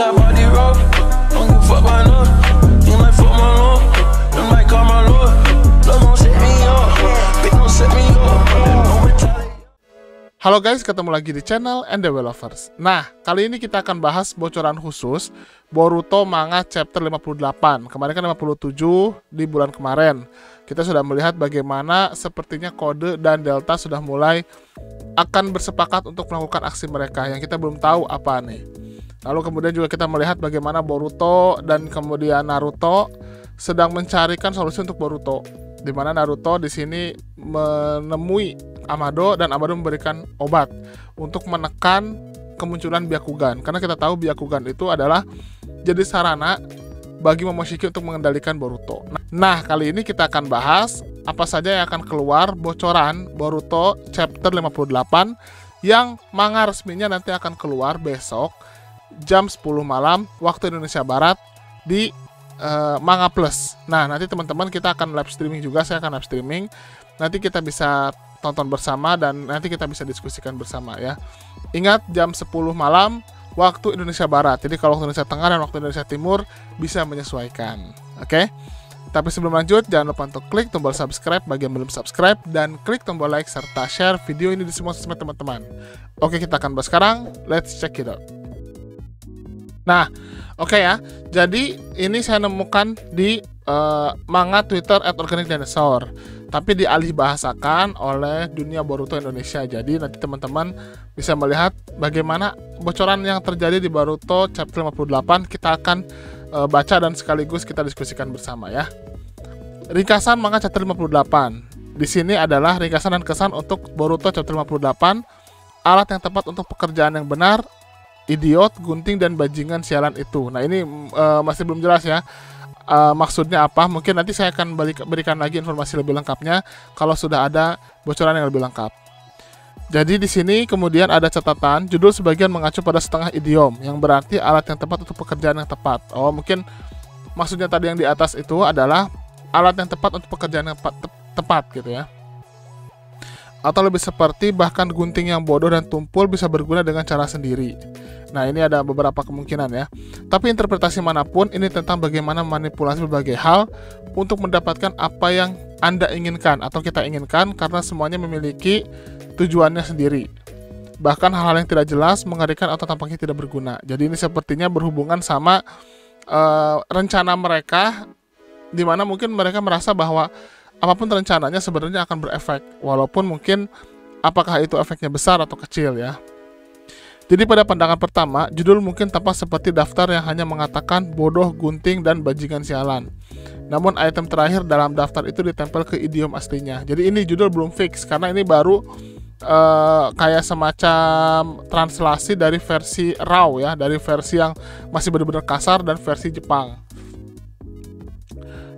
got body roll. Don't give a fuck about no. You might fuck my lord. You might call my lord. Love gon' set me up. Bitch gon' set me up. Don't retaliate. Halo guys, ketemu lagi di channel NDW Lovers. Nah, kali ini kita akan bahas bocoran khusus Boruto manga chapter 58. Kemarin kan 57 di bulan kemarin. Kita sudah melihat bagaimana sepertinya Kode dan Delta sudah mulai akan bersepakat untuk melakukan aksi mereka yang kita belum tahu apa nih. Lalu kemudian juga kita melihat bagaimana Boruto dan kemudian Naruto sedang mencarikan solusi untuk Boruto. Di mana Naruto di sini menemui Amado dan Amado memberikan obat untuk menekan kemunculan Byakugan. Karena kita tahu Byakugan itu adalah jadi sarana bagi Momoshiki untuk mengendalikan Boruto. Nah, kali ini kita akan bahas apa saja yang akan keluar bocoran Boruto chapter 58 yang manga resminya nanti akan keluar besok jam 10 malam waktu Indonesia Barat di Manga Plus. Nah, nanti teman-teman kita akan live streaming juga, saya akan live streaming. Nanti kita bisa tonton bersama dan nanti kita bisa diskusikan bersama ya. Ingat jam 10 malam waktu Indonesia Barat. Jadi kalau waktu Indonesia Tengah dan waktu Indonesia Timur bisa menyesuaikan. Oke? Tapi sebelum lanjut, jangan lupa untuk klik tombol subscribe bagi yang belum subscribe dan klik tombol like serta share video ini di semua sosmed teman-teman. Oke, kita akan bahas sekarang. Let's check it out. Nah, oke ya. Jadi ini saya nemukan di manga Twitter @organicdinosaur, tapi dialih bahasakan oleh Dunia Boruto Indonesia. Jadi nanti teman-teman bisa melihat bagaimana bocoran yang terjadi di Boruto chapter 58. Kita akan baca dan sekaligus kita diskusikan bersama ya. Ringkasan manga chapter 58. Di sini adalah ringkasan dan kesan untuk Boruto chapter 58. Alat yang tepat untuk pekerjaan yang benar, idiot, gunting, dan bajingan sialan itu. Nah, ini masih belum jelas ya maksudnya apa. Mungkin nanti saya akan berikan lagi informasi lebih lengkapnya kalau sudah ada bocoran yang lebih lengkap. Jadi di sini kemudian ada catatan, judul sebagian mengacu pada setengah idiom, yang berarti alat yang tepat untuk pekerjaan yang tepat. Oh, mungkin maksudnya tadi yang di atas itu adalah alat yang tepat untuk pekerjaan yang tepat gitu ya. Atau lebih seperti bahkan gunting yang bodoh dan tumpul bisa berguna dengan cara sendiri. Nah, ini ada beberapa kemungkinan ya. Tapi interpretasi manapun, ini tentang bagaimana manipulasi berbagai hal untuk mendapatkan apa yang Anda inginkan atau kita inginkan, karena semuanya memiliki tujuannya sendiri. Bahkan hal-hal yang tidak jelas, mengerikan atau tampaknya tidak berguna. Jadi ini sepertinya berhubungan sama rencana mereka, di mana mungkin mereka merasa bahwa apapun rencananya sebenarnya akan berefek, walaupun mungkin apakah itu efeknya besar atau kecil ya. Jadi pada pandangan pertama, judul mungkin tampak seperti daftar yang hanya mengatakan bodoh, gunting, dan bajingan sialan. Namun item terakhir dalam daftar itu ditempel ke idiom aslinya. Jadi ini judul belum fix, karena ini baru kayak semacam translasi dari versi RAW ya, dari versi yang masih benar-benar kasar dan versi Jepang.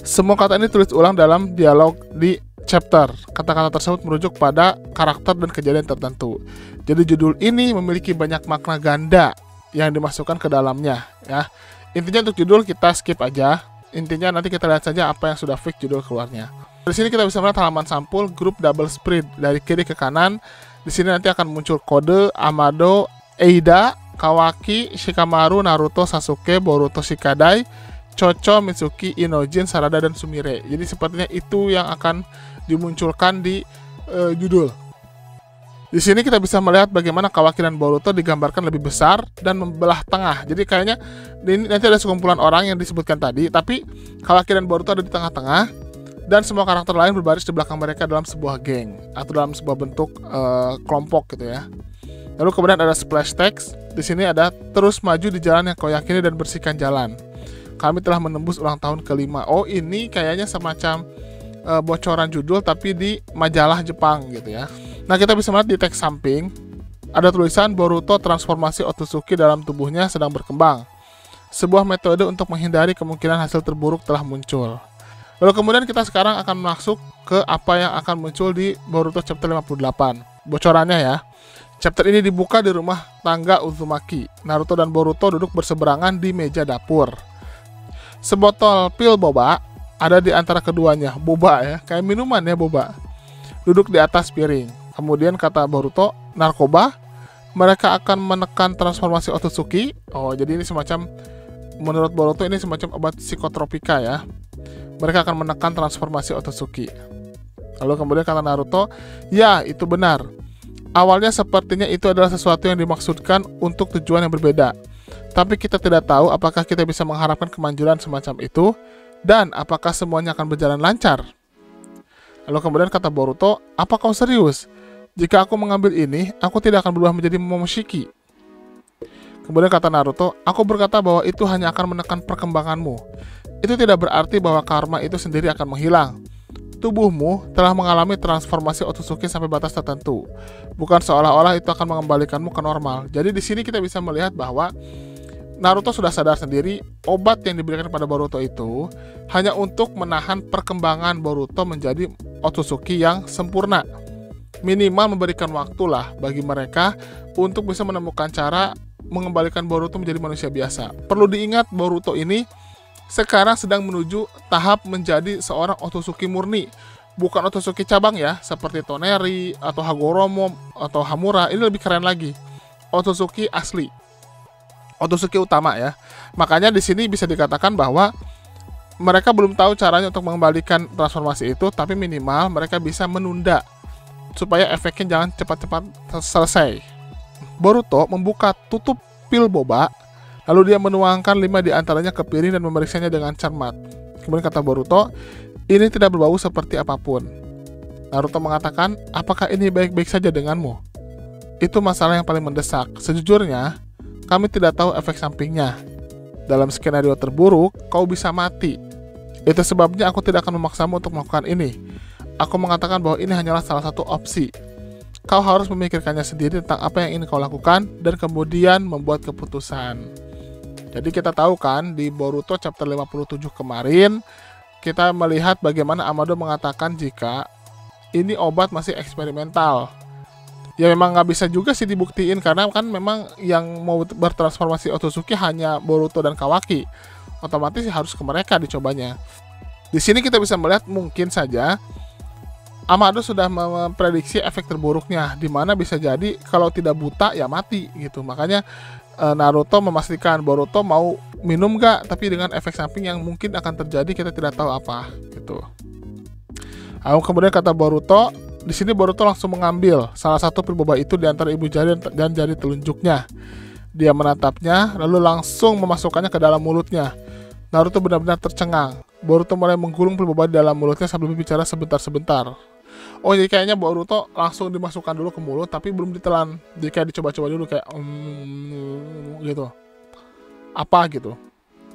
Semua kata ini tulis ulang dalam dialog di chapter. Kata-kata tersebut merujuk pada karakter dan kejadian tertentu. Jadi judul ini memiliki banyak makna ganda yang dimasukkan ke dalamnya ya. Intinya untuk judul kita skip aja. Intinya nanti kita lihat saja apa yang sudah fix judul keluarnya. Di sini kita bisa melihat halaman sampul grup double spread dari kiri ke kanan. Di sini nanti akan muncul Kode, Amado, Eida, Kawaki, Shikamaru, Naruto, Sasuke, Boruto Shikadai, Chocho, Mitsuki, Inojin, Sarada, dan Sumire. Jadi sepertinya itu yang akan dimunculkan di judul. Di sini kita bisa melihat bagaimana Kawaki dan Boruto digambarkan lebih besar dan membelah tengah. Jadi kayaknya ini nanti ada sekumpulan orang yang disebutkan tadi, tapi Kawaki dan Boruto ada di tengah-tengah dan semua karakter lain berbaris di belakang mereka dalam sebuah geng atau dalam sebuah bentuk kelompok gitu ya. Lalu kemudian ada splash text. Di sini ada terus maju di jalan yang kau yakini dan bersihkan jalan. Kami telah menembus ulang tahun ke-5. Oh, ini kayaknya semacam bocoran judul tapi di majalah Jepang gitu ya. Nah, kita bisa melihat di teks samping ada tulisan Boruto transformasi Otsutsuki dalam tubuhnya sedang berkembang. Sebuah metode untuk menghindari kemungkinan hasil terburuk telah muncul. Lalu kemudian kita sekarang akan masuk ke apa yang akan muncul di Boruto chapter 58. Bocorannya ya. Chapter ini dibuka di rumah tangga Uzumaki. Naruto dan Boruto duduk berseberangan di meja dapur. Sebotol pil boba ada di antara keduanya. Boba ya, kayak minuman ya boba. Duduk di atas piring. Kemudian kata Boruto, narkoba? mereka akan menekan transformasi Otsutsuki. Oh, jadi ini semacam, menurut Boruto ini semacam obat psikotropika ya. Mereka akan menekan transformasi Otsutsuki. Lalu kemudian kata Naruto, ya itu benar. Awalnya sepertinya itu adalah sesuatu yang dimaksudkan untuk tujuan yang berbeda. Tapi kita tidak tahu apakah kita bisa mengharapkan kemanjuran semacam itu, dan apakah semuanya akan berjalan lancar. Lalu kemudian kata Boruto, apa kau serius? Jika aku mengambil ini, aku tidak akan berubah menjadi Momoshiki. Kemudian kata Naruto, aku berkata bahwa itu hanya akan menekan perkembanganmu. Itu tidak berarti bahwa karma itu sendiri akan menghilang. Tubuhmu telah mengalami transformasi Otsutsuki sampai batas tertentu. Bukan seolah-olah itu akan mengembalikanmu ke normal. Jadi di sini kita bisa melihat bahwa Naruto sudah sadar sendiri obat yang diberikan kepada Boruto itu hanya untuk menahan perkembangan Boruto menjadi Otsutsuki yang sempurna. Minimal memberikan waktu lah bagi mereka untuk bisa menemukan cara mengembalikan Boruto menjadi manusia biasa. Perlu diingat Boruto ini sekarang sedang menuju tahap menjadi seorang Otsutsuki murni. Bukan Otsutsuki cabang ya, seperti Toneri atau Hagoromo atau Hamura. Ini lebih keren lagi. Otsutsuki asli. Otsutsuki utama ya. Makanya di sini bisa dikatakan bahwa mereka belum tahu caranya untuk mengembalikan transformasi itu, tapi minimal mereka bisa menunda supaya efeknya jangan cepat-cepat selesai. Boruto membuka tutup pil boba, lalu dia menuangkan 5 di antaranya ke piring dan memeriksanya dengan cermat. Kemudian kata Boruto, ini tidak berbau seperti apapun. Naruto mengatakan, apakah ini baik-baik saja denganmu? Itu masalah yang paling mendesak. Sejujurnya, kami tidak tahu efek sampingnya. Dalam skenario terburuk, kau bisa mati. Itu sebabnya aku tidak akan memaksamu untuk melakukan ini. Aku mengatakan bahwa ini hanyalah salah satu opsi. Kau harus memikirkannya sendiri tentang apa yang ingin kau lakukan dan kemudian membuat keputusan. Jadi kita tahu kan di Boruto chapter 57 kemarin kita melihat bagaimana Amado mengatakan jika ini obat masih eksperimental. Ya memang nggak bisa juga sih dibuktiin karena kan memang yang mau bertransformasi Otsutsuki hanya Boruto dan Kawaki. Otomatis harus ke mereka dicobanya. Di sini kita bisa melihat mungkin saja Amado sudah memprediksi efek terburuknya, di mana bisa jadi kalau tidak buta ya mati gitu. Makanya Naruto memastikan Boruto mau minum gak, tapi dengan efek samping yang mungkin akan terjadi kita tidak tahu apa gitu. Lalu kemudian kata Boruto, di sini Boruto langsung mengambil salah satu pil boba itu di antara ibu jari dan jari telunjuknya. Dia menatapnya lalu langsung memasukkannya ke dalam mulutnya. Naruto benar-benar tercengang. Boruto mulai menggulung pil boba di dalam mulutnya sambil berbicara sebentar-sebentar. Oh, jadi kayaknya Boruto langsung dimasukkan dulu ke mulut tapi belum ditelan. Jadi kayak dicoba-coba dulu kayak gitu. Apa gitu.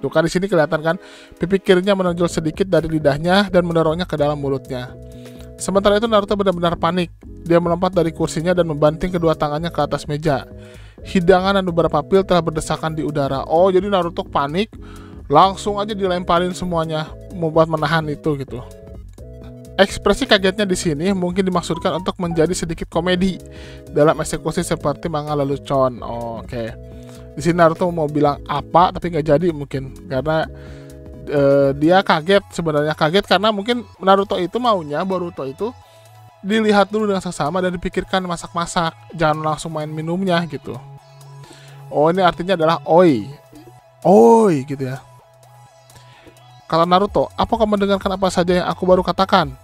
Tuh kan di sini kelihatan kan pipi kirinya menonjol sedikit dari lidahnya dan mendorongnya ke dalam mulutnya. Sementara itu Naruto benar-benar panik. Dia melompat dari kursinya dan membanting kedua tangannya ke atas meja. Hidangan dan beberapa pil telah berdesakan di udara. Oh, jadi Naruto panik, langsung aja dilemparin semuanya membuat menahan itu gitu. Ekspresi kagetnya di sini mungkin dimaksudkan untuk menjadi sedikit komedi dalam eksekusi seperti manga lelucon. Oke. Di sini Naruto mau bilang apa tapi nggak jadi mungkin karena dia kaget, sebenarnya kaget karena mungkin Naruto itu maunya Boruto itu dilihat dulu dengan seksama dan dipikirkan masak-masak, jangan langsung main minumnya gitu. Oh, ini artinya adalah oi gitu ya. Kata Naruto, apa kau mendengarkan apa saja yang aku baru katakan?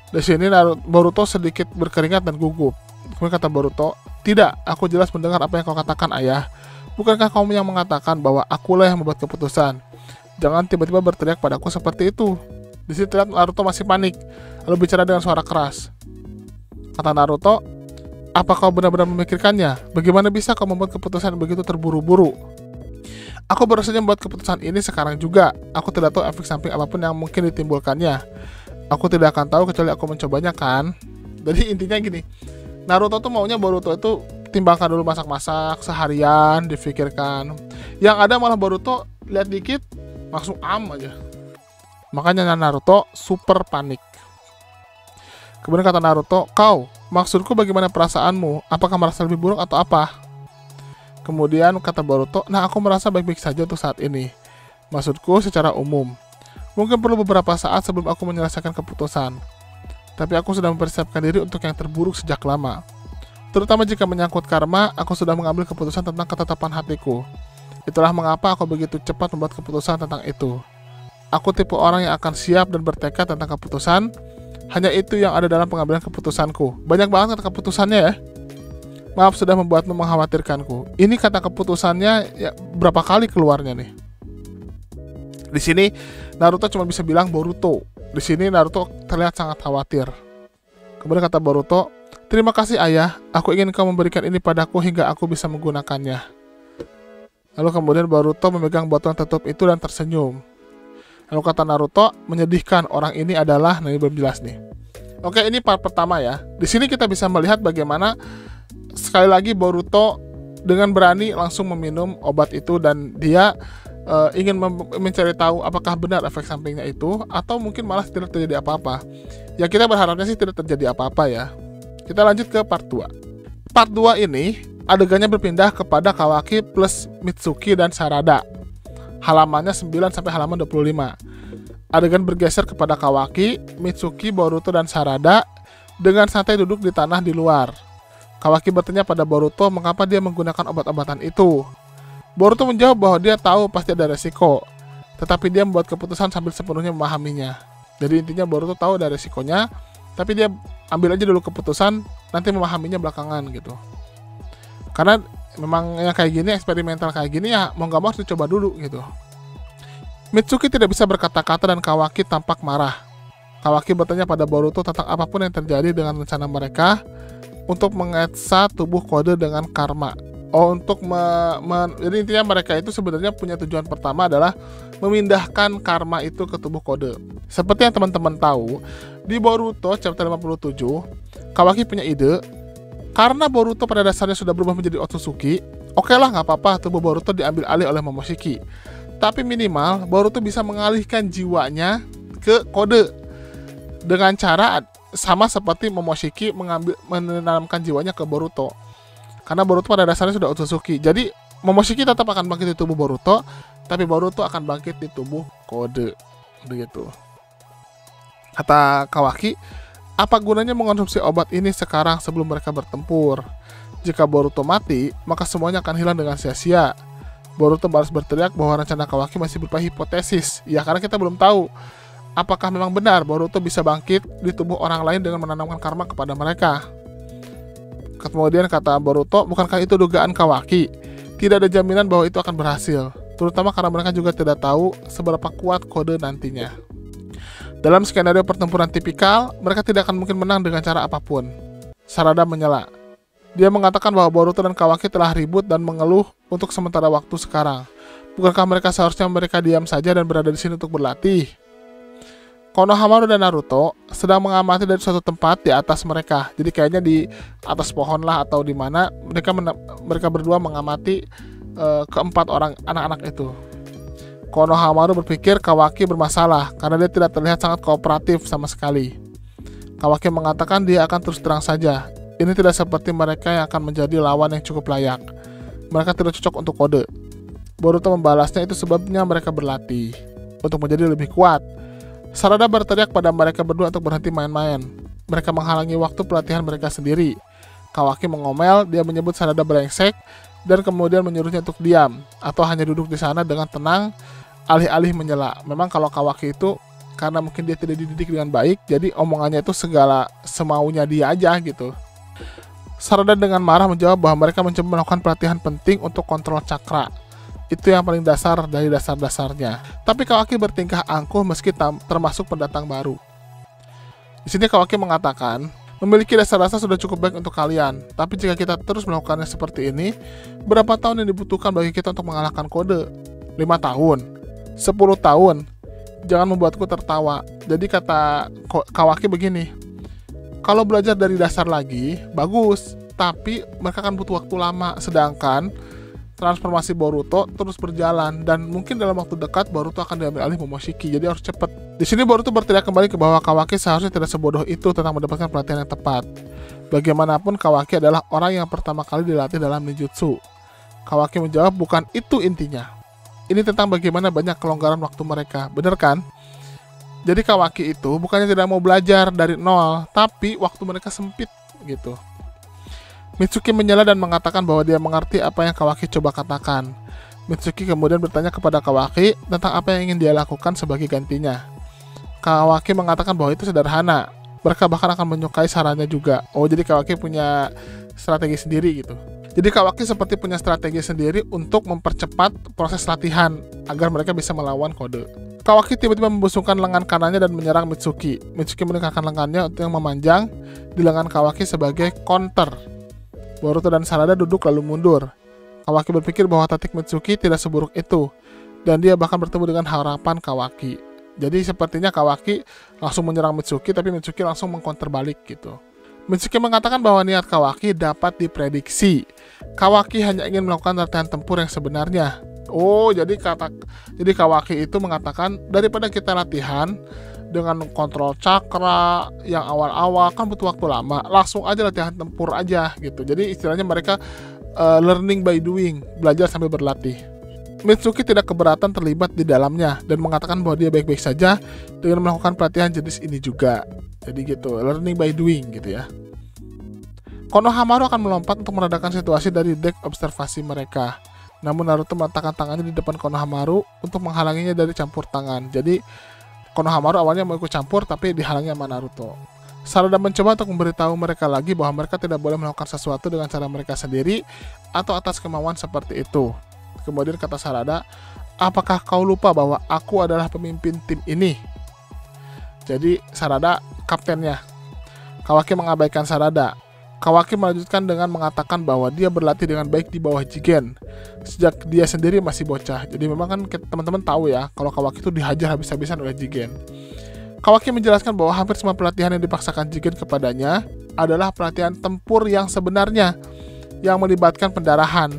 Di sini Boruto sedikit berkeringat dan gugup. Kemudian kata Boruto, tidak, aku jelas mendengar apa yang kau katakan, ayah. Bukankah kamu yang mengatakan bahwa akulah yang membuat keputusan? Jangan tiba-tiba berteriak padaku seperti itu. Di sini terlihat Naruto masih panik, lalu bicara dengan suara keras. Kata Naruto, apa kau benar-benar memikirkannya? Bagaimana bisa kau membuat keputusan begitu terburu-buru? Aku baru saja membuat keputusan ini sekarang juga. Aku tidak tahu efek samping apapun yang mungkin ditimbulkannya. Aku tidak akan tahu kecuali aku mencobanya kan. Jadi intinya gini, Naruto tuh maunya Boruto itu timbangkan dulu masak-masak seharian, difikirkan. Yang ada malah Boruto lihat dikit langsung aja. Makanya Naruto super panik. Kemudian kata Naruto, kau, maksudku bagaimana perasaanmu? Apakah merasa lebih buruk atau apa? Kemudian kata Boruto, nah aku merasa baik-baik saja untuk saat ini. Maksudku secara umum. Mungkin perlu beberapa saat sebelum aku menyelesaikan keputusan. Tapi aku sudah mempersiapkan diri untuk yang terburuk sejak lama. Terutama jika menyangkut karma, aku sudah mengambil keputusan tentang ketetapan hatiku. Itulah mengapa aku begitu cepat membuat keputusan tentang itu. Aku tipe orang yang akan siap dan bertekad tentang keputusan. Hanya itu yang ada dalam pengambilan keputusanku. Banyak banget kata keputusannya ya. Maaf sudah membuatmu mengkhawatirkanku. Ini kata keputusannya ya, berapa kali keluarnya nih. Di sini Naruto cuma bisa bilang Boruto. Di sini Naruto terlihat sangat khawatir. Kemudian kata Boruto, terima kasih ayah, aku ingin kau memberikan ini padaku hingga aku bisa menggunakannya. Lalu kemudian Boruto memegang botol tertutup itu dan tersenyum. Lalu kata Naruto, menyedihkan, orang ini adalah, nah ini belum jelas nih. Oke, ini part pertama ya. Di sini kita bisa melihat bagaimana sekali lagi Boruto dengan berani langsung meminum obat itu dan dia ingin mencari tahu apakah benar efek sampingnya itu atau mungkin malah tidak terjadi apa-apa. Ya kita berharapnya sih tidak terjadi apa-apa ya. Kita lanjut ke part 2. Part 2 ini adegannya berpindah kepada Kawaki plus Mitsuki dan Sarada. Halamannya 9 sampai halaman 25. Adegan bergeser kepada Kawaki, Mitsuki, Boruto, dan Sarada dengan santai duduk di tanah di luar. Kawaki bertanya pada Boruto mengapa dia menggunakan obat-obatan itu. Boruto menjawab bahwa dia tahu pasti ada resiko, tetapi dia membuat keputusan sambil sepenuhnya memahaminya. Jadi intinya Boruto tahu ada resikonya, tapi dia ambil aja dulu keputusan, nanti memahaminya belakangan gitu. Karena memang yang kayak gini, eksperimental kayak gini ya mau gak mau harus dicoba dulu gitu. Mitsuki tidak bisa berkata-kata dan Kawaki tampak marah. Kawaki bertanya pada Boruto tentang apapun yang terjadi dengan rencana mereka untuk mengetsa tubuh kode dengan karma. Untuk jadi intinya mereka itu sebenarnya punya tujuan pertama adalah memindahkan karma itu ke tubuh kode. Seperti yang teman-teman tahu, di Boruto chapter 57, Kawaki punya ide. Karena Boruto pada dasarnya sudah berubah menjadi Otsutsuki, oke lah nggak apa-apa tubuh Boruto diambil alih oleh Momoshiki. Tapi minimal Boruto bisa mengalihkan jiwanya ke kode dengan cara sama seperti Momoshiki menanamkan jiwanya ke Boruto. Karena Boruto pada dasarnya sudah Otsutsuki. Jadi Momoshiki tetap akan bangkit di tubuh Boruto, tapi Boruto akan bangkit di tubuh kode. Begitu. Kata Kawaki, apa gunanya mengonsumsi obat ini sekarang sebelum mereka bertempur? Jika Boruto mati, maka semuanya akan hilang dengan sia-sia. Boruto balas berteriak bahwa rencana Kawaki masih berupa hipotesis. Ya karena kita belum tahu apakah memang benar Boruto bisa bangkit di tubuh orang lain dengan menanamkan karma kepada mereka. Kemudian kata Boruto, bukankah itu dugaan Kawaki? Tidak ada jaminan bahwa itu akan berhasil, terutama karena mereka juga tidak tahu seberapa kuat kode nantinya. Dalam skenario pertempuran tipikal, mereka tidak akan mungkin menang dengan cara apapun. Sarada menyela. Dia mengatakan bahwa Boruto dan Kawaki telah ribut dan mengeluh untuk sementara waktu sekarang. Bukankah mereka seharusnya diam saja dan berada di sini untuk berlatih? Konohamaru dan Naruto sedang mengamati dari suatu tempat di atas mereka. Jadi kayaknya di atas pohon lah atau di mana mereka berdua mengamati keempat orang anak-anak itu. Konohamaru berpikir Kawaki bermasalah karena dia tidak terlihat sangat kooperatif sama sekali. Kawaki mengatakan dia akan terus terang saja. Ini tidak seperti mereka yang akan menjadi lawan yang cukup layak. Mereka tidak cocok untuk kode. Boruto membalasnya itu sebabnya mereka berlatih untuk menjadi lebih kuat. Sarada berteriak pada mereka berdua untuk berhenti main-main. Mereka menghalangi waktu pelatihan mereka sendiri. Kawaki mengomel, dia menyebut Sarada brengsek dan kemudian menyuruhnya untuk diam atau hanya duduk di sana dengan tenang, alih-alih menyela. Memang kalau Kawaki itu karena mungkin dia tidak dididik dengan baik, jadi omongannya itu segala semaunya dia aja gitu. Sarada dengan marah menjawab bahwa mereka mencoba melakukan pelatihan penting untuk kontrol cakra. Itu yang paling dasar dari dasar-dasarnya. Tapi Kawaki bertingkah angkuh meski termasuk pendatang baru. Di sini Kawaki mengatakan, memiliki dasar-dasar sudah cukup baik untuk kalian. Tapi jika kita terus melakukannya seperti ini, berapa tahun yang dibutuhkan bagi kita untuk mengalahkan kode? 5 tahun? 10 tahun? Jangan membuatku tertawa. Jadi kata Kawaki begini, kalau belajar dari dasar lagi, bagus. Tapi mereka akan butuh waktu lama. Sedangkan transformasi Boruto terus berjalan dan mungkin dalam waktu dekat Boruto akan diambil alih Momoshiki, jadi harus cepat. Di sini Boruto berteriak kembali ke bahwa Kawaki seharusnya tidak sebodoh itu tentang mendapatkan pelatihan yang tepat. Bagaimanapun Kawaki adalah orang yang pertama kali dilatih dalam ninjutsu. Kawaki menjawab bukan itu intinya. Ini tentang bagaimana banyak kelonggaran waktu mereka, bener kan? Jadi Kawaki itu bukannya tidak mau belajar dari nol, tapi waktu mereka sempit gitu. Mitsuki menyela dan mengatakan bahwa dia mengerti apa yang Kawaki coba katakan. Mitsuki kemudian bertanya kepada Kawaki tentang apa yang ingin dia lakukan sebagai gantinya. Kawaki mengatakan bahwa itu sederhana. Mereka bahkan akan menyukai sarannya juga. Oh, jadi Kawaki punya strategi sendiri gitu. Jadi Kawaki seperti punya strategi sendiri untuk mempercepat proses latihan agar mereka bisa melawan kode. Kawaki tiba-tiba membusungkan lengan kanannya dan menyerang Mitsuki. Mitsuki meninggalkan lengannya untuk yang memanjang di lengan Kawaki sebagai counter. Boruto dan Sarada duduk lalu mundur. Kawaki berpikir bahwa taktik Mitsuki tidak seburuk itu, dan dia bahkan bertemu dengan harapan Kawaki. Jadi sepertinya Kawaki langsung menyerang Mitsuki, tapi Mitsuki langsung mengcounter balik gitu. Mitsuki mengatakan bahwa niat Kawaki dapat diprediksi. Kawaki hanya ingin melakukan latihan tempur yang sebenarnya. Oh, jadi Kawaki itu mengatakan daripada kita latihan dengan kontrol cakra yang awal-awal kan butuh waktu lama, langsung aja latihan tempur aja gitu. Jadi istilahnya mereka learning by doing, belajar sambil berlatih. Mitsuki tidak keberatan terlibat di dalamnya dan mengatakan bahwa dia baik-baik saja dengan melakukan pelatihan jenis ini juga. Jadi gitu, learning by doing gitu ya. Konohamaru akan melompat untuk meredakan situasi dari dek observasi mereka. Namun Naruto meletakkan tangannya di depan Konohamaru untuk menghalanginya dari campur tangan. Jadi Konohamaru awalnya mau ikut campur tapi dihalangi sama Naruto. Sarada mencoba untuk memberitahu mereka lagi bahwa mereka tidak boleh melakukan sesuatu dengan cara mereka sendiri atau atas kemauan seperti itu. Kemudian kata Sarada, apakah kau lupa bahwa aku adalah pemimpin tim ini? Jadi Sarada kaptennya. Kawaki mengabaikan Sarada. Kawaki melanjutkan dengan mengatakan bahwa dia berlatih dengan baik di bawah Jigen sejak dia sendiri masih bocah. Jadi memang kan teman-teman tahu ya kalau Kawaki itu dihajar habis-habisan oleh Jigen. Kawaki menjelaskan bahwa hampir semua pelatihan yang dipaksakan Jigen kepadanya adalah pelatihan tempur yang sebenarnya yang melibatkan pendarahan.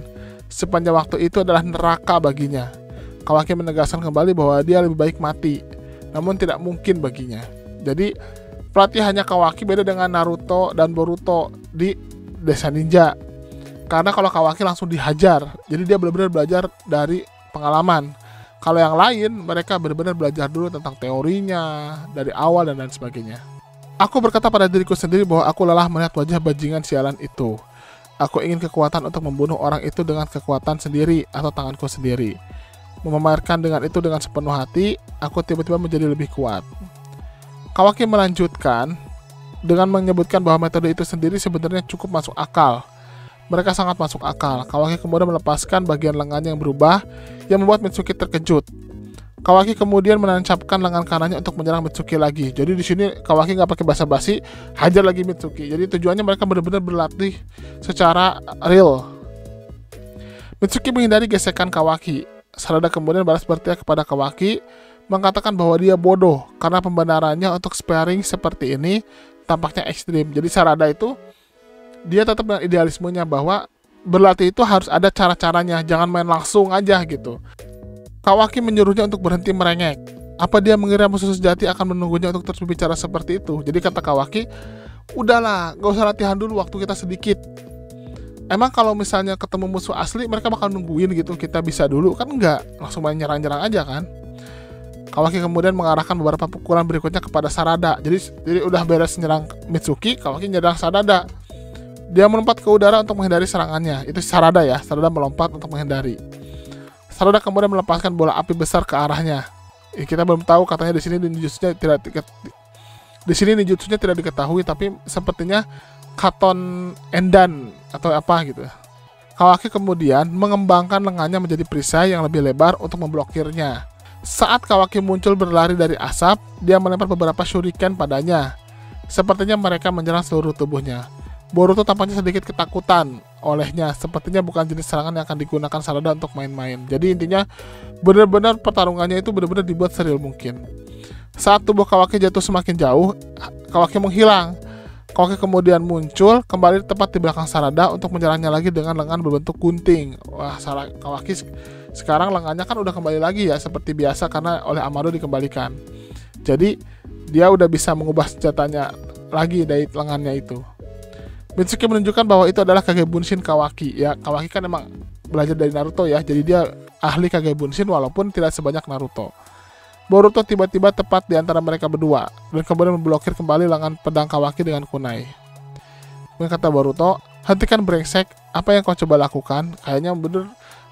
Sepanjang waktu itu adalah neraka baginya. Kawaki menegaskan kembali bahwa dia lebih baik mati, namun tidak mungkin baginya. Jadi pelatihannya Kawaki beda dengan Naruto dan Boruto di Desa Ninja. Karena kalau Kawaki langsung dihajar, jadi dia benar-benar belajar dari pengalaman. Kalau yang lain, mereka benar-benar belajar dulu tentang teorinya, dari awal dan lain sebagainya. Aku berkata pada diriku sendiri bahwa aku lelah melihat wajah bajingan sialan itu. Aku ingin kekuatan untuk membunuh orang itu dengan kekuatan sendiri atau tanganku sendiri. Memamerkan dengan itu dengan sepenuh hati, aku tiba-tiba menjadi lebih kuat. Kawaki melanjutkan dengan menyebutkan bahwa metode itu sendiri sebenarnya cukup masuk akal. Mereka sangat masuk akal. Kawaki kemudian melepaskan bagian lengannya yang berubah yang membuat Mitsuki terkejut. Kawaki kemudian menancapkan lengan kanannya untuk menyerang Mitsuki lagi. Jadi di sini Kawaki nggak pakai basa-basi, hajar lagi Mitsuki. Jadi tujuannya mereka benar-benar berlatih secara real. Mitsuki menghindari gesekan Kawaki. Sarada kemudian balas berteriak kepada Kawaki, mengatakan bahwa dia bodoh karena pembenarannya untuk sparring seperti ini tampaknya ekstrim. Jadi Sarada itu dia tetap dengan idealismenya bahwa berlatih itu harus ada cara-caranya, jangan main langsung aja gitu. Kawaki menyuruhnya untuk berhenti merengek. Apa dia mengira musuh sejati akan menunggunya untuk terus berbicara seperti itu? Jadi kata Kawaki, udahlah, gak usah latihan dulu, waktu kita sedikit. Emang kalau misalnya ketemu musuh asli, mereka bakal nungguin gitu, kita bisa dulu? Kan enggak, langsung main nyerang-nyerang aja kan. Kawaki kemudian mengarahkan beberapa pukulan berikutnya kepada Sarada. Jadi udah beres nyerang Mitsuki, Kawaki nyerang Sarada. Dia melompat ke udara untuk menghindari serangannya. Itu Sarada ya, Sarada melompat untuk menghindari. Sarada kemudian melepaskan bola api besar ke arahnya. Kita belum tahu, katanya di sini ninjutsunya tidak diketahui, tapi sepertinya Katon Endan atau apa gitu. Kawaki kemudian mengembangkan lengannya menjadi perisai yang lebih lebar untuk memblokirnya. Saat Kawaki muncul berlari dari asap, dia melempar beberapa shuriken padanya. Sepertinya mereka menyerang seluruh tubuhnya. Boruto tampaknya sedikit ketakutan olehnya. Sepertinya bukan jenis serangan yang akan digunakan Sarada untuk main-main. Jadi intinya benar-benar pertarungannya itu benar-benar dibuat serius mungkin. Saat tubuh Kawaki jatuh semakin jauh, Kawaki menghilang. Kawaki kemudian muncul kembali tepat di belakang Sarada untuk menyerangnya lagi dengan lengan berbentuk gunting. Wah, Kawaki sekarang lengannya kan udah kembali lagi ya seperti biasa karena oleh Amado dikembalikan. Jadi dia udah bisa mengubah senjatanya lagi dari lengannya itu. Mitsuki menunjukkan bahwa itu adalah Kage Bunshin Kawaki. Ya, Kawaki kan emang belajar dari Naruto ya, jadi dia ahli Kage Bunshin walaupun tidak sebanyak Naruto. Boruto tiba-tiba tepat di antara mereka berdua dan kemudian memblokir kembali lengan pedang Kawaki dengan kunai. Kemudian kata Boruto, Hentikan brengsek, apa yang kau coba lakukan? Kayaknya bener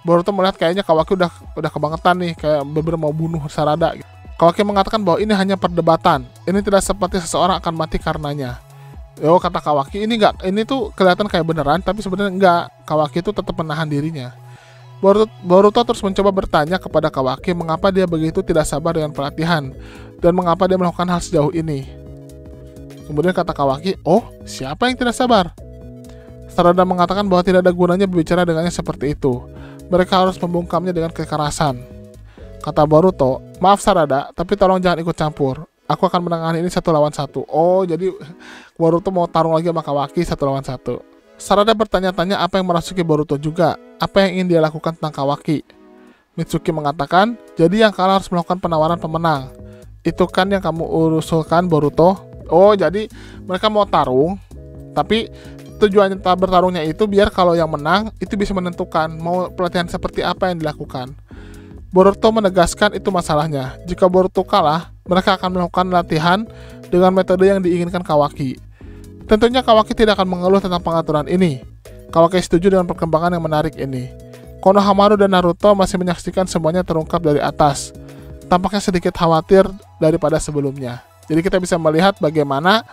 Boruto melihat kayaknya Kawaki udah kebangetan nih, kayak bener mau bunuh Sarada. Kawaki mengatakan bahwa ini hanya perdebatan. Ini tidak seperti seseorang akan mati karenanya. Yo, kata Kawaki, ini tuh kelihatan kayak beneran, tapi sebenarnya enggak. Kawaki itu tetap menahan dirinya. Boruto terus mencoba bertanya kepada Kawaki mengapa dia begitu tidak sabar dengan pelatihan dan mengapa dia melakukan hal sejauh ini. Kemudian kata Kawaki, oh, siapa yang tidak sabar? Sarada mengatakan bahwa tidak ada gunanya berbicara dengannya seperti itu. Mereka harus membungkamnya dengan kekerasan. Kata Boruto, maaf Sarada, tapi tolong jangan ikut campur. Aku akan menangani ini 1 lawan 1. Oh, jadi Boruto mau tarung lagi sama Kawaki 1 lawan 1. Sarada bertanya-tanya apa yang merasuki Boruto juga. Apa yang ingin dia lakukan tentang Kawaki. Mitsuki mengatakan, jadi yang kalah harus melakukan penawaran pemenang. Itu kan yang kamu usulkan Boruto? Oh, jadi mereka mau tarung, tapi tujuannya bertarungnya itu biar kalau yang menang itu bisa menentukan mau pelatihan seperti apa yang dilakukan. Boruto menegaskan itu masalahnya. Jika Boruto kalah, mereka akan melakukan latihan dengan metode yang diinginkan Kawaki. Tentunya Kawaki tidak akan mengeluh tentang pengaturan ini. Kawaki setuju dengan perkembangan yang menarik ini. Konohamaru dan Naruto masih menyaksikan semuanya terungkap dari atas. Tampaknya sedikit khawatir daripada sebelumnya. Jadi kita bisa melihat bagaimana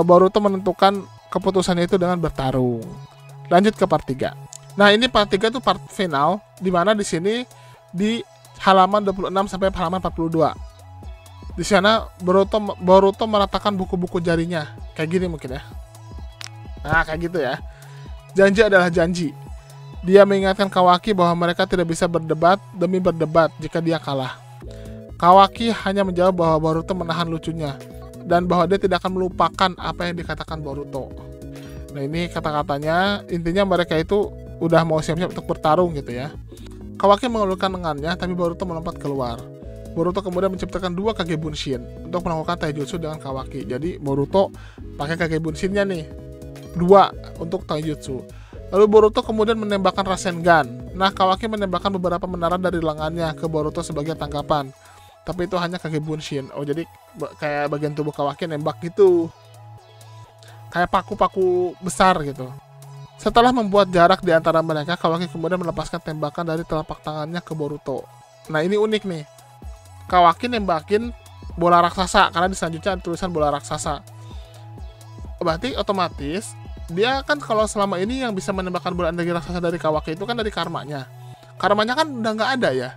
Boruto menentukan keputusannya itu dengan bertarung. Lanjut ke part 3. Nah, ini part 3 itu part final, di mana di sini di halaman 26 sampai halaman 42. Di sana Boruto meratakan buku-buku jarinya. Kayak gini mungkin ya. Nah, kayak gitu ya. Janji adalah janji. Dia mengingatkan Kawaki bahwa mereka tidak bisa berdebat demi berdebat jika dia kalah. Kawaki hanya menjawab bahwa Boruto menahan lucunya dan bahwa dia tidak akan melupakan apa yang dikatakan Boruto. Nah, ini kata-katanya, intinya mereka itu udah mau siap-siap untuk bertarung gitu ya. Kawaki mengelurkan lengannya, tapi Boruto melompat keluar. Boruto kemudian menciptakan 2 Kage Bunshin untuk melakukan taijutsu dengan Kawaki. Jadi Boruto pakai Kage Bunshin-nya nih, 2 untuk taijutsu. Lalu Boruto kemudian menembakkan Rasengan. Nah, Kawaki menembakkan beberapa menara dari lengannya ke Boruto sebagai tanggapan. Tapi itu hanya Kage Bunshin. Oh, jadi kayak bagian tubuh Kawaki nembak gitu. Kayak paku-paku besar gitu. Setelah membuat jarak di antara mereka, Kawaki kemudian melepaskan tembakan dari telapak tangannya ke Boruto. Nah, ini unik nih. Kawaki nembakin bola raksasa, karena di selanjutnya ada tulisan bola raksasa. Berarti otomatis, dia kan kalau selama ini yang bisa menembakkan bola energi raksasa dari Kawaki itu kan dari karmanya. Karmanya kan udah nggak ada ya.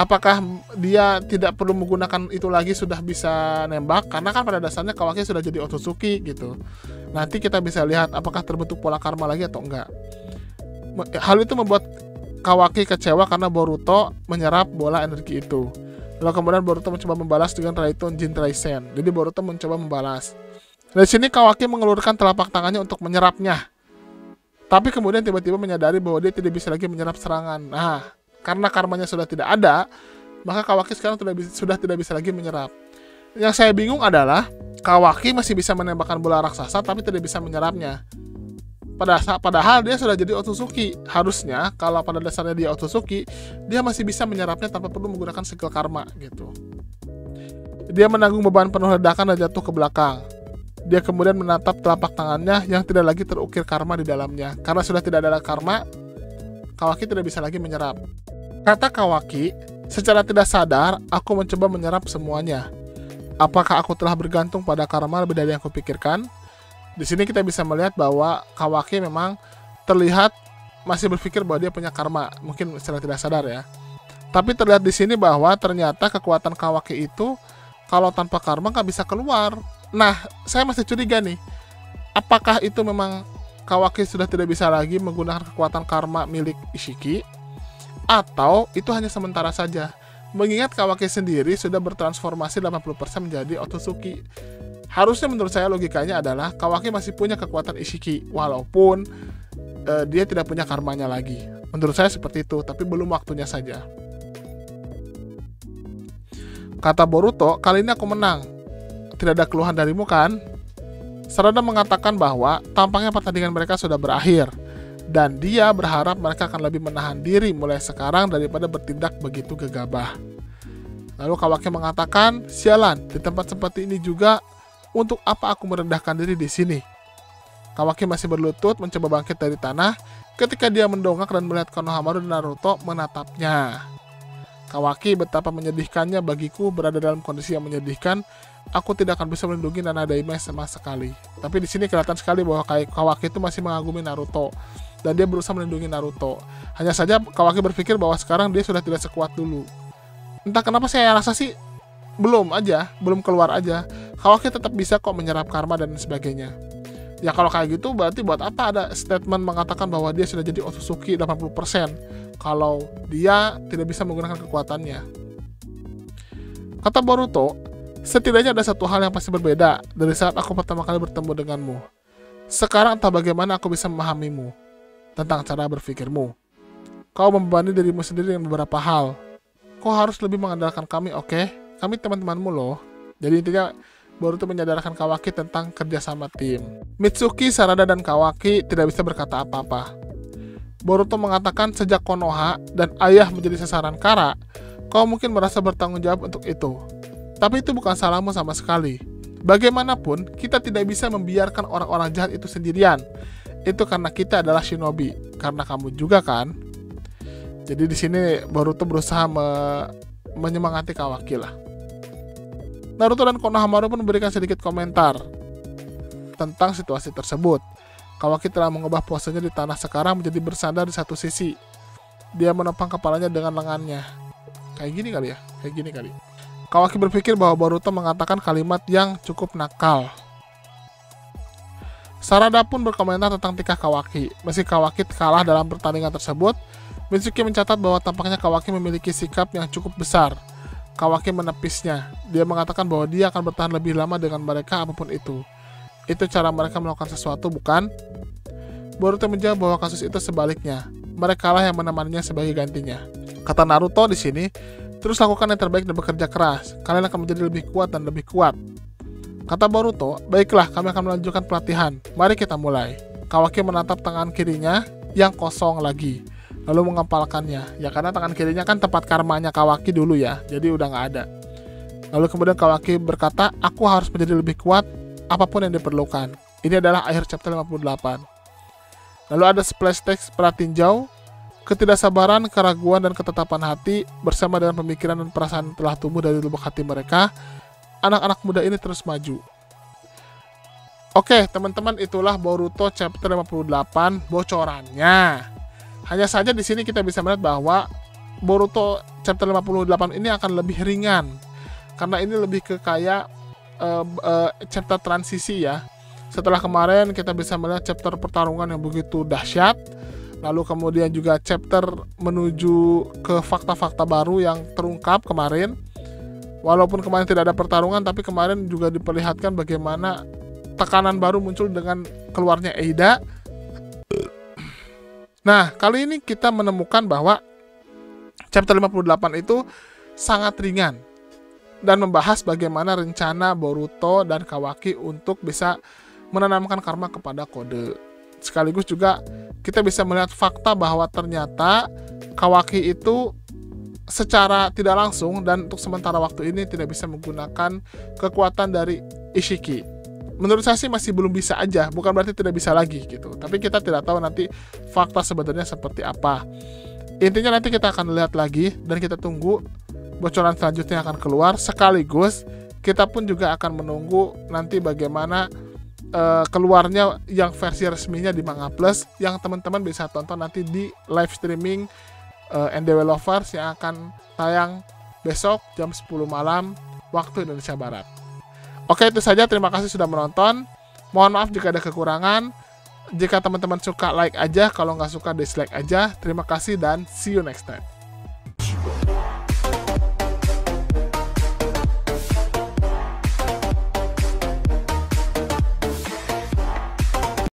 Apakah dia tidak perlu menggunakan itu lagi sudah bisa nembak? Karena kan pada dasarnya Kawaki sudah jadi Otsutsuki gitu. Nanti kita bisa lihat apakah terbentuk pola karma lagi atau enggak. Hal itu membuat Kawaki kecewa karena Boruto menyerap bola energi itu. Lalu kemudian Boruto mencoba membalas dengan Raiton Jinraisen. Jadi Boruto mencoba membalas. Dari sini Kawaki mengelurkan telapak tangannya untuk menyerapnya. Tapi kemudian tiba-tiba menyadari bahwa dia tidak bisa lagi menyerap serangan. Nah, karena karmanya sudah tidak ada, maka Kawaki sekarang sudah tidak bisa lagi menyerap. Yang saya bingung adalah Kawaki masih bisa menembakkan bola raksasa tapi tidak bisa menyerapnya. Padahal dia sudah jadi Otsutsuki. Harusnya kalau pada dasarnya dia Otsutsuki, dia masih bisa menyerapnya tanpa perlu menggunakan skill karma gitu. Dia menanggung beban penuh ledakan dan jatuh ke belakang. Dia kemudian menatap telapak tangannya yang tidak lagi terukir karma di dalamnya. Karena sudah tidak ada karma, Kawaki tidak bisa lagi menyerap. Kata Kawaki, secara tidak sadar, aku mencoba menyerap semuanya. Apakah aku telah bergantung pada karma lebih dari yang kupikirkan? Di sini kita bisa melihat bahwa Kawaki memang terlihat masih berpikir bahwa dia punya karma, mungkin secara tidak sadar ya. Tapi terlihat di sini bahwa ternyata kekuatan Kawaki itu kalau tanpa karma nggak bisa keluar. Nah, saya masih curiga nih, apakah itu memang Kawaki sudah tidak bisa lagi menggunakan kekuatan karma milik Ishiki, atau itu hanya sementara saja? Mengingat Kawaki sendiri sudah bertransformasi 80% menjadi Otsutsuki. Harusnya menurut saya logikanya adalah Kawaki masih punya kekuatan Ishiki, walaupun dia tidak punya karmanya lagi. Menurut saya seperti itu, tapi belum waktunya saja. Kata Boruto, kali ini aku menang. Tidak ada keluhan darimu kan? Sarada mengatakan bahwa tampaknya pertandingan mereka sudah berakhir. Dan dia berharap mereka akan lebih menahan diri mulai sekarang daripada bertindak begitu gegabah. Lalu Kawaki mengatakan, sialan, di tempat seperti ini juga, untuk apa aku merendahkan diri di sini? Kawaki masih berlutut mencoba bangkit dari tanah ketika dia mendongak dan melihat Konohamaru dan Naruto menatapnya. Kawaki, betapa menyedihkannya bagiku berada dalam kondisi yang menyedihkan. Aku tidak akan bisa melindungi Nanadaime sama sekali. Tapi di sini kelihatan sekali bahwa Kawaki itu masih mengagumi Naruto dan dia berusaha melindungi Naruto. Hanya saja Kawaki berpikir bahwa sekarang dia sudah tidak sekuat dulu. Entah kenapa saya rasa sih belum keluar aja. Kawaki tetap bisa kok menyerap karma dan sebagainya. Ya kalau kayak gitu berarti buat apa ada statement mengatakan bahwa dia sudah jadi Otsutsuki 80% kalau dia tidak bisa menggunakan kekuatannya. Kata Boruto, setidaknya ada satu hal yang pasti berbeda dari saat aku pertama kali bertemu denganmu. Sekarang entah bagaimana aku bisa memahamimu tentang cara berpikirmu. Kau membebani dirimu sendiri dengan beberapa hal. Kau harus lebih mengandalkan kami, oke? Kami teman-temanmu loh. Jadi intinya Boruto menyadarkan Kawaki tentang kerjasama tim. Mitsuki, Sarada, dan Kawaki tidak bisa berkata apa-apa. Boruto mengatakan sejak Konoha dan ayah menjadi sasaran Kara, kau mungkin merasa bertanggung jawab untuk itu. Tapi itu bukan salahmu sama sekali. Bagaimanapun, kita tidak bisa membiarkan orang-orang jahat itu sendirian. Itu karena kita adalah shinobi. Karena kamu juga kan? Jadi di sini Boruto berusaha menyemangati Kawaki lah. Naruto dan Konohamaru pun memberikan sedikit komentar tentang situasi tersebut. Kawaki telah mengubah posenya di tanah sekarang menjadi bersandar di satu sisi. Dia menopang kepalanya dengan lengannya. Kayak gini kali. Kawaki berpikir bahwa Boruto mengatakan kalimat yang cukup nakal. Sarada pun berkomentar tentang tingkah Kawaki. Meski Kawaki kalah dalam pertandingan tersebut, Mitsuki mencatat bahwa tampaknya Kawaki memiliki sikap yang cukup besar. Kawaki menepisnya. Dia mengatakan bahwa dia akan bertahan lebih lama dengan mereka apapun itu. Itu cara mereka melakukan sesuatu, bukan? Boruto menjawab bahwa kasus itu sebaliknya. Mereka lah yang menemaninya sebagai gantinya. Kata Naruto di sini, terus lakukan yang terbaik dan bekerja keras. Kalian akan menjadi lebih kuat dan lebih kuat. Kata Boruto, baiklah, kami akan melanjutkan pelatihan. Mari kita mulai. Kawaki menatap tangan kirinya yang kosong lagi, lalu mengepalkannya. Ya karena tangan kirinya kan tempat karmanya Kawaki dulu ya, jadi udah nggak ada. Lalu kemudian Kawaki berkata, aku harus menjadi lebih kuat apapun yang diperlukan. Ini adalah akhir chapter 58. Lalu ada splash text pratinjau, ketidaksabaran, keraguan, dan ketetapan hati bersama dengan pemikiran dan perasaan yang telah tumbuh dari lubuk hati mereka. Anak-anak muda ini terus maju. Oke, teman-teman, itulah Boruto chapter 58 bocorannya. Hanya saja di sini kita bisa melihat bahwa Boruto chapter 58 ini akan lebih ringan. Karena ini lebih ke kayak chapter transisi ya. Setelah kemarin kita bisa melihat chapter pertarungan yang begitu dahsyat, lalu kemudian juga chapter menuju ke fakta-fakta baru yang terungkap kemarin. Walaupun kemarin tidak ada pertarungan, tapi kemarin juga diperlihatkan bagaimana tekanan baru muncul dengan keluarnya Eida. Nah, kali ini kita menemukan bahwa chapter 58 itu sangat ringan dan membahas bagaimana rencana Boruto dan Kawaki untuk bisa menanamkan karma kepada kode. Sekaligus juga kita bisa melihat fakta bahwa ternyata Kawaki itu secara tidak langsung dan untuk sementara waktu ini tidak bisa menggunakan kekuatan dari Ishiki. Menurut saya sih masih belum bisa aja, bukan berarti tidak bisa lagi gitu. Tapi kita tidak tahu nanti fakta sebenarnya seperti apa. Intinya nanti kita akan lihat lagi dan kita tunggu bocoran selanjutnya akan keluar. Sekaligus kita pun juga akan menunggu nanti bagaimana keluarnya yang versi resminya di Manga Plus yang teman-teman bisa tonton nanti di live streaming NDW Lovers yang akan tayang besok jam 10 malam waktu Indonesia Barat. Oke, itu saja. Terima kasih sudah menonton. Mohon maaf jika ada kekurangan. Jika teman-teman suka, like aja. Kalau nggak suka, dislike aja. Terima kasih dan see you next time.